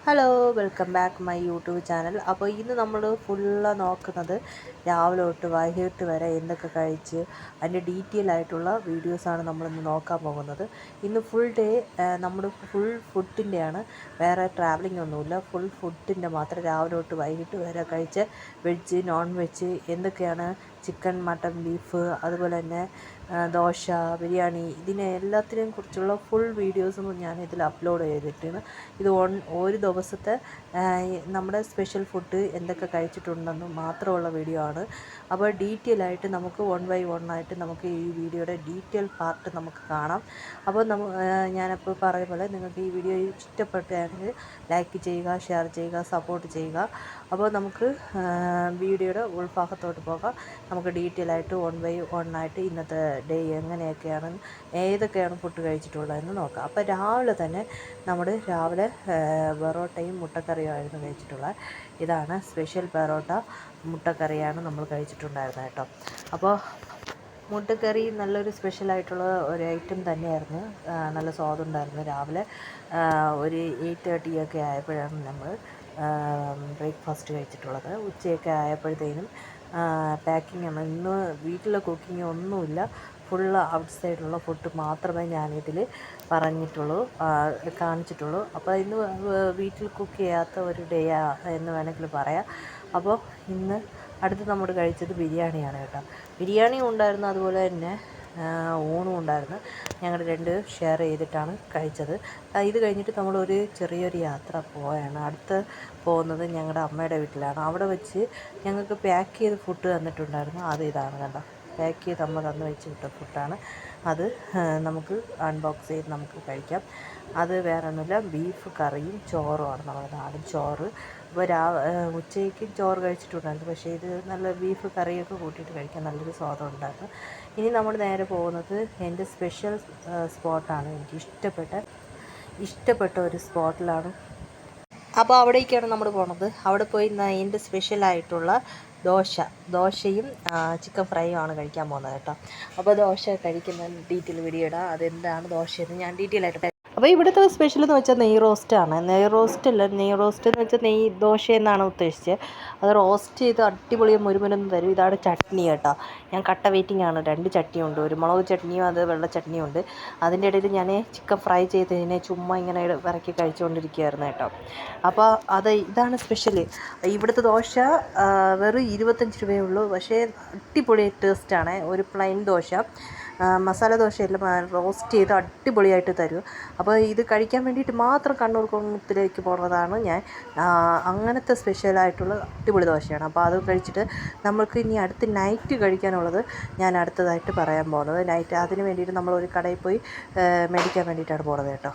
Hello welcome back my YouTube channel. അപ്പോൾ ഇന്ന് നമ്മൾ ഫുള്ള് നോക്കുന്നത് രാവിലെ തൊട്ട് വൈകിട്ട് വരെ എന്തൊക്കെ കഴിച്ച് അതിൻ്റെ ഡീറ്റെയിൽ ആയിട്ടുള്ള വീഡിയോസാണ് നമ്മളിന്ന് നോക്കാൻ പോകുന്നത്. ഇന്ന് ഫുൾ ഡേ നമ്മൾ ഫുൾ ഫുഡിൻ്റെയാണ്, വേറെ ട്രാവലിംഗ് ഒന്നുമില്ല. ഫുൾ ഫുഡിൻ്റെ മാത്രം രാവിലെ തൊട്ട് വൈകിട്ട് വരെ കഴിച്ച് വെജ് നോൺ വെജ് എന്തൊക്കെയാണ്, ചിക്കൻ മട്ടൺ ബീഫ്, അതുപോലെ തന്നെ ദോശ ബിരിയാണി, ഇതിനെ എല്ലാത്തിനെയും കുറിച്ചുള്ള ഫുൾ വീഡിയോസും ഞാൻ ഇതിൽ അപ്ലോഡ് ചെയ്തിട്ടുണ്ട്. ഇത് ഒരു ദിവസത്തെ നമ്മുടെ സ്പെഷ്യൽ ഫുഡ് എന്തൊക്കെ കഴിച്ചിട്ടുണ്ടെന്ന് മാത്രമുള്ള വീഡിയോ ആണ്. അപ്പോൾ ഡീറ്റെയിൽ ആയിട്ട് നമുക്ക് വൺ ബൈ വൺ ആയിട്ട് നമുക്ക് ഈ വീഡിയോയുടെ ഡീറ്റെയിൽ പാർട്ട് നമുക്ക് കാണാം. അപ്പോൾ ഞാനപ്പോൾ പറയുന്ന പോലെ നിങ്ങൾക്ക് ഈ വീഡിയോ ഇഷ്ടപ്പെട്ടാണെങ്കിൽ ലൈക്ക് ചെയ്യുക, ഷെയർ ചെയ്യുക, സപ്പോർട്ട് ചെയ്യുക. അപ്പോൾ നമുക്ക് വീഡിയോയുടെ ഉൾഭാഗത്തോട്ട് പോകാം. നമുക്ക് ഡീറ്റെയിൽ ആയിട്ട് വൺ ബൈ വൺ ആയിട്ട് ഇന്നത്തെ ഡേ എങ്ങനെയൊക്കെയാണ്, ഏതൊക്കെയാണ് ഫുഡ് കഴിച്ചിട്ടുള്ളതെന്ന് നോക്കാം. അപ്പോൾ രാവിലെ തന്നെ രാവിലെ പൊറോട്ടയും മുട്ടക്കറിയുമായിരുന്നു കഴിച്ചിട്ടുള്ളത്. ഇതാണ് സ്പെഷ്യൽ പൊറോട്ട മുട്ടക്കറിയാണ് നമ്മൾ കഴിച്ചിട്ടുണ്ടായിരുന്നത് കേട്ടോ. അപ്പോൾ മുട്ടക്കറി നല്ലൊരു സ്പെഷ്യലായിട്ടുള്ള ഒരു ഐറ്റം തന്നെയായിരുന്നു. നല്ല സ്വാദുണ്ടായിരുന്നു. രാവിലെ ഒരു 8:30 ഒക്കെ ആയപ്പോഴാണ് നമ്മൾ ബ്രേക്ക്ഫാസ്റ്റ് കഴിച്ചിട്ടുള്ളത്. ഉച്ചയൊക്കെ ആയപ്പോഴത്തേനും പാക്കിംഗ് ആണ്. ഇന്ന് വീട്ടിലെ കുക്കിംഗ് ഒന്നുമില്ല, ഫുള്ള് ഔട്ട് സൈഡിലുള്ള ഫുഡ് മാത്രമേ ഞാനിതിൽ കാണിച്ചിട്ടുള്ളൂ. അപ്പോൾ ഇന്ന് വീട്ടിൽ കുക്ക് ചെയ്യാത്ത ഒരു ഡേ എന്ന് വേണമെങ്കിൽ പറയാം. അപ്പോൾ ഇന്ന് അടുത്ത് നമ്മൾ കഴിച്ചത് ബിരിയാണിയാണ് കേട്ടോ. ബിരിയാണിയും ഉണ്ടായിരുന്നു, അതുപോലെ തന്നെ ഊണും ഉണ്ടായിരുന്നു. ഞങ്ങൾ ഷെയർ ചെയ്തിട്ടാണ് കഴിച്ചത്. ഇത് കഴിഞ്ഞിട്ട് നമ്മളൊരു ചെറിയൊരു യാത്ര പോവുകയാണ്. അടുത്ത് പോകുന്നത് ഞങ്ങളുടെ അമ്മയുടെ വീട്ടിലാണ്. അവിടെ വെച്ച് ഞങ്ങൾക്ക് പാക്ക് ചെയ്ത് ഫുഡ് തന്നിട്ടുണ്ടായിരുന്നു. ഇതാണ് കണ്ടോ, പാക്ക് ചെയ്ത് അമ്മ വെച്ച് വിട്ട ഫുഡാണ്. അത് നമുക്ക് അൺബോക്സ് ചെയ്ത് നമുക്ക് കഴിക്കാം. അത് വേറെ ഒന്നുമില്ല, ബീഫ് കറിയും ചോറുമാണ്, നമ്മുടെ നാടൻ ചോറ്. അപ്പോൾ ഉച്ചയ്ക്ക് ചോറ് കഴിച്ചിട്ടുണ്ടായിരുന്നു, പക്ഷേ ഇത് നല്ല ബീഫ് കറിയൊക്കെ കൂട്ടിയിട്ട് കഴിക്കാൻ നല്ലൊരു സ്വാദം ഉണ്ടായിരുന്നു. ഇനി നമ്മൾ നേരെ പോകുന്നത് എൻ്റെ സ്പെഷ്യൽ സ്പോട്ടാണ്, എനിക്ക് ഇഷ്ടപ്പെട്ട ഒരു സ്പോട്ടിലാണ്. അപ്പോൾ അവിടേക്കാണ് നമ്മൾ പോണത്. അവിടെ പോയി എൻ്റെ സ്പെഷ്യലായിട്ടുള്ള ദോശയും ചിക്കൻ ഫ്രൈയും ആണ് കഴിക്കാൻ പോകുന്നത് കേട്ടോ. അപ്പോൾ ദോശ കഴിക്കുന്ന ഡീറ്റെയിൽ വീഡിയോ ഇടാം. അതെന്താണ് ദോശയെന്ന് ഞാൻ ഡീറ്റെയിൽ ആയിട്ട്. അപ്പോൾ ഇവിടുത്തെ സ്പെഷ്യൽ എന്ന് വെച്ചാൽ നെയ് റോസ്റ്റാണ്. നെയ് റോസ്റ്റ് എന്ന് വെച്ചാൽ നെയ് ദോശ എന്നാണ് ഉദ്ദേശിച്ചത്. അത് റോസ്റ്റ് ചെയ്ത് അടിപൊളിയും മുരുമുരെന്ന് തരും. ഇതാണ് ചട്നി കേട്ടോ. ഞാൻ കട്ട വെയിറ്റിംഗ് ആണ്. 2 ചട്നിയുണ്ട്, ഒരു മുളക് ചട്നിയും അത് വെള്ള ചട്നിയും ഉണ്ട്. അതിൻ്റെ ഇടയിൽ ഞാൻ ചിക്കൻ ഫ്രൈ ചെയ്തതിനെ ചുമ്മാ ഇങ്ങനെ ഇറക്കി കഴിച്ചുകൊണ്ടിരിക്കുകയായിരുന്നു കേട്ടോ. അപ്പോൾ ഇതാണ് സ്പെഷ്യൽ. ഇവിടുത്തെ ദോശ വെറും 25 രൂപയേ ഉള്ളൂ, പക്ഷേ അടിപൊളി ടേസ്റ്റാണ്. ഒരു പ്ലെയിൻ ദോശ, മസാല ദോശയെല്ലാം റോസ്റ്റ് ചെയ്ത് അടിപൊളിയായിട്ട് തരും. അപ്പോൾ ഇത് കഴിക്കാൻ വേണ്ടിയിട്ട് മാത്രം കണ്ണൂർ കുന്നത്തിലേക്ക് പോകുന്നതാണ് ഞാൻ. അങ്ങനത്തെ സ്പെഷ്യലായിട്ടുള്ള അടിപൊളി ദോശയാണ്. അപ്പോൾ അത് കഴിച്ചിട്ട് നമ്മൾക്ക് ഇനി അടുത്ത് നൈറ്റ് കഴിക്കാനുള്ളത് ഞാൻ അടുത്തതായിട്ട് പറയാൻ പോകുന്നത്. നൈറ്റ് അതിന് വേണ്ടിയിട്ട് നമ്മളൊരു കടയിൽ പോയി മേടിക്കാൻ വേണ്ടിയിട്ടാണ് പോകുന്നത് കേട്ടോ.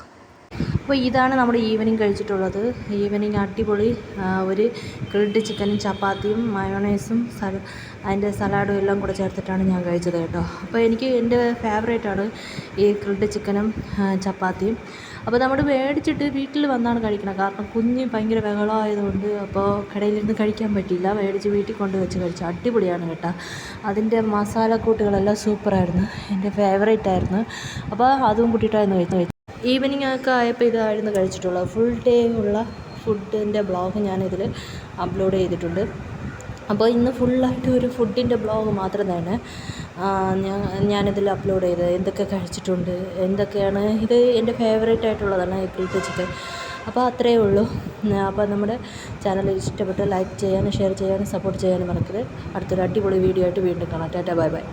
അപ്പോൾ ഇതാണ് നമ്മുടെ ഈവനിങ് കഴിച്ചിട്ടുള്ളത്. ഈവനിങ് അടിപൊളി ഒരു ഗ്രിൽഡ് ചിക്കനും ചപ്പാത്തിയും മയോണൈസും അതിൻ്റെ സലാഡും എല്ലാം കൂടെ ചേർത്തിട്ടാണ് ഞാൻ കഴിച്ചത് കേട്ടോ. അപ്പോൾ എനിക്ക് എൻ്റെ ഫേവറേറ്റാണ് ഈ ഗ്രിൽഡ് ചിക്കനും ചപ്പാത്തിയും. അപ്പോൾ നമ്മൾ മേടിച്ചിട്ട് വീട്ടിൽ വന്നാണ് കഴിക്കണം, കാരണം കുഞ്ഞ് ഭയങ്കര ബഹളമായതുകൊണ്ട് അപ്പോൾ കടയിലിരുന്ന് കഴിക്കാൻ പറ്റിയില്ല. മേടിച്ച് വീട്ടിൽ കൊണ്ടുവച്ച് കഴിച്ചു. അടിപൊളിയാണ് കേട്ടോ. അതിൻ്റെ മസാലക്കൂട്ടുകളെല്ലാം സൂപ്പറായിരുന്നു, എൻ്റെ ഫേവറേറ്റായിരുന്നു. അപ്പോൾ അതും കൂട്ടിയിട്ടായിരുന്നു കഴിച്ചത്. ഈവനിങ് ഒക്കെ ആയപ്പോൾ ഇതായിരുന്നു കഴിച്ചിട്ടുള്ളത്. ഫുൾ ഡേ ഉള്ള ഫുഡിൻ്റെ ബ്ലോഗ് ഞാനിതിൽ അപ്ലോഡ് ചെയ്തിട്ടുണ്ട്. അപ്പോൾ ഇന്ന് ഫുള്ളായിട്ട് ഒരു ഫുഡിൻ്റെ ബ്ലോഗ് മാത്രം തന്നെ ഞാനിതിൽ അപ്ലോഡ് ചെയ്തത്. എന്തൊക്കെ കഴിച്ചിട്ടുണ്ട്, എന്തൊക്കെയാണ്, ഇത് എൻ്റെ ഫേവറേറ്റ് ആയിട്ടുള്ളതാണ് ഗ്രിൽഡ് ചിക്കൻ. അപ്പോൾ അത്രയേ ഉള്ളൂ. അപ്പോൾ നമ്മുടെ ചാനൽ ഇഷ്ടപ്പെട്ട് ലൈക്ക് ചെയ്യാനും ഷെയർ ചെയ്യാനും സപ്പോർട്ട് ചെയ്യാനും മറക്കരുത്. അടുത്തൊരു അടിപൊളി വീഡിയോ ആയിട്ട് വീണ്ടും കാണാം. Tata, bye bye.